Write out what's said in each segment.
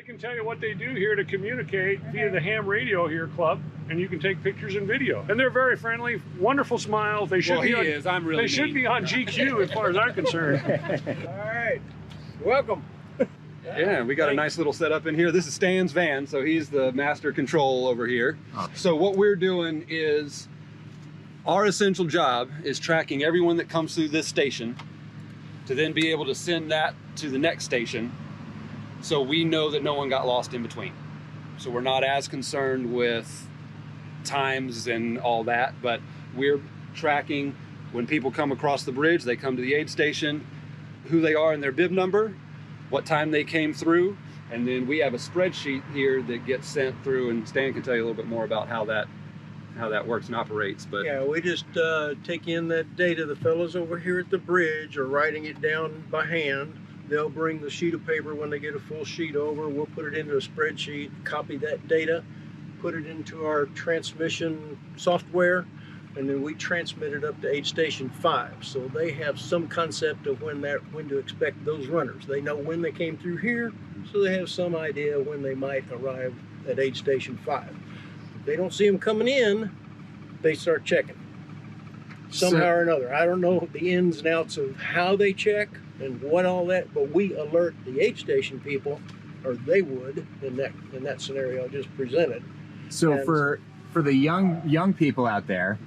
can tell you what they do here to communicate via the ham radio here club, and you can take pictures and video. And they're very friendly, wonderful smiles. They should be on, I'm really they should be on GQ as far as I'm concerned. All right, welcome. Yeah, we got a nice little setup in here. This is Stan's van, so he's the master control over here. So what we're doing is, our essential job is tracking everyone that comes through this station to then be able to send that to the next station, so we know that no one got lost in between. So we're not as concerned with times and all that, but we're tracking when people come across the bridge, they come to the aid station, who they are and their bib number, what time they came through, and then we have a spreadsheet here that gets sent through, and Stan can tell you a little bit more about how that works and operates. But yeah, we just take in that data. The fellows over here at the bridge are writing it down by hand. They'll bring the sheet of paper when they get a full sheet over. We'll put it into a spreadsheet, copy that data, put it into our transmission software, and then we transmit it up to aid station 5. So they have some concept of when to expect those runners. They know when they came through here, so they have some idea when they might arrive at aid station 5. If they don't see them coming in, they start checking somehow or another. I don't know the ins and outs of how they check and what all that, but we alert the aid station people, or they would in that scenario I just presented. So for the young people out there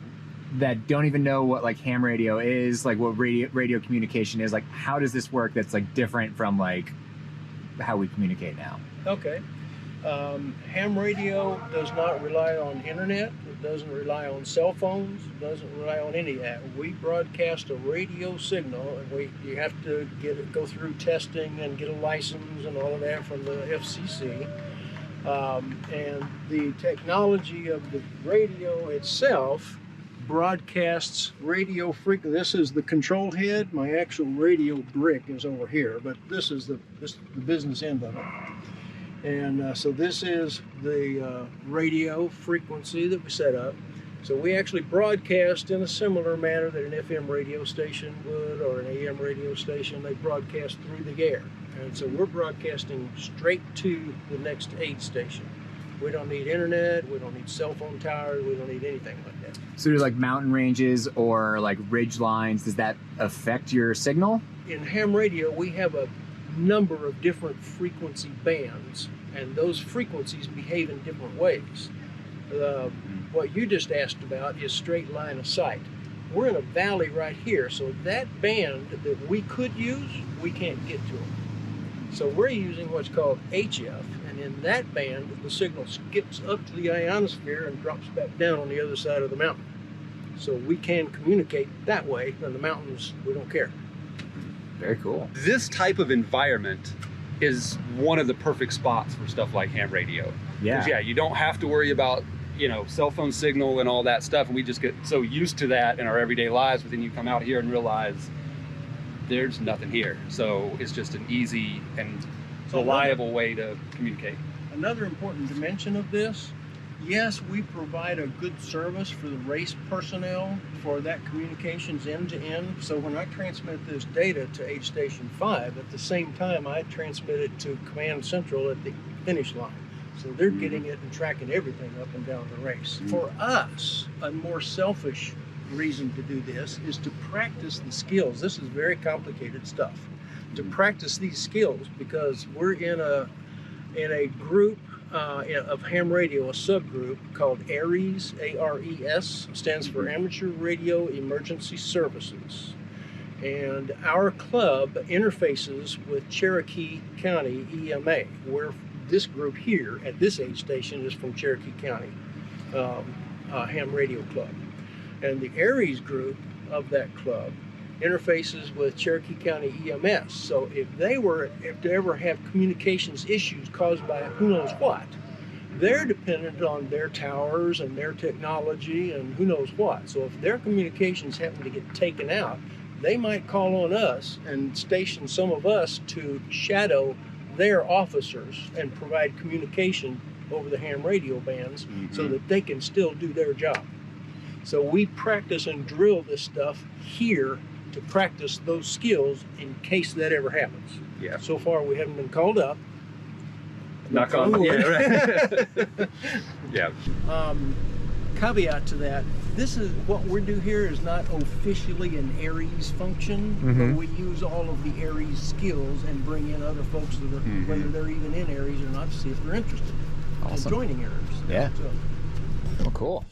that don't even know what like ham radio is, like what radio communication is, like how does this work that's like different from like how we communicate now? Okay. Ham radio does not rely on internet. It doesn't rely on cell phones. It doesn't rely on any of that. We broadcast a radio signal, and you have to go through testing and get a license and all of that from the FCC. And the technology of the radio itself broadcasts radio frequency. This is the control head. My actual radio brick is over here, but this is the business end of it. And so this is the radio frequency that we set up. So we actually broadcast in a similar manner that an FM radio station would, or an AM radio station. They broadcast through the air. And so we're broadcasting straight to the next aid station. We don't need internet, we don't need cell phone towers, we don't need anything like that. So do like mountain ranges or like ridge lines, does that affect your signal? In ham radio, we have a number of different frequency bands, and those frequencies behave in different ways. What you just asked about is straight line of sight. We're in a valley right here, so that band that we could use, we can't get to them. So we're using what's called HF, and in that band, the signal skips up to the ionosphere and drops back down on the other side of the mountain. So we can communicate that way, and the mountains, we don't care. Very cool. this type of environment is one of the perfect spots for stuff like ham radio. Yeah. 'Cause, yeah, you don't have to worry about, you know, cell phone signal and all that stuff, and we just get so used to that in our everyday lives, but then you come out here and realize there's nothing here. So it's just an easy and reliable way to communicate. Another important dimension of this, yes, we provide a good service for the race personnel for that communications end to end. So when I transmit this data to aid station 5, at the same time I transmit it to Command Central at the finish line. So they're getting it and tracking everything up and down the race. For us, a more selfish reason to do this is to practice the skills. This is very complicated stuff. To practice these skills, because we're in a group of ham radio, a subgroup called ARES, A-R-E-S, stands for Amateur Radio Emergency Services. And our club interfaces with Cherokee County EMA, where this group here at this aid station is from Cherokee County Ham Radio Club. And the ARES group of that club interfaces with Cherokee County EMS. So if they ever have communications issues caused by who knows what, they're dependent on their towers and their technology and who knows what. So if their communications happen to get taken out, they might call on us and station some of us to shadow their officers and provide communication over the ham radio bands so that they can still do their job. So we practice and drill this stuff here to practice those skills in case that ever happens. Yeah. So far we haven't been called up, Knock on. wood. Yeah, right. Yeah. Caveat to that, this is what we do here is not officially an Aries function, but we use all of the Aries skills and bring in other folks that are, whether they're even in Aries or not, to see if they're interested in joining Aries. Yeah. So, Well, cool.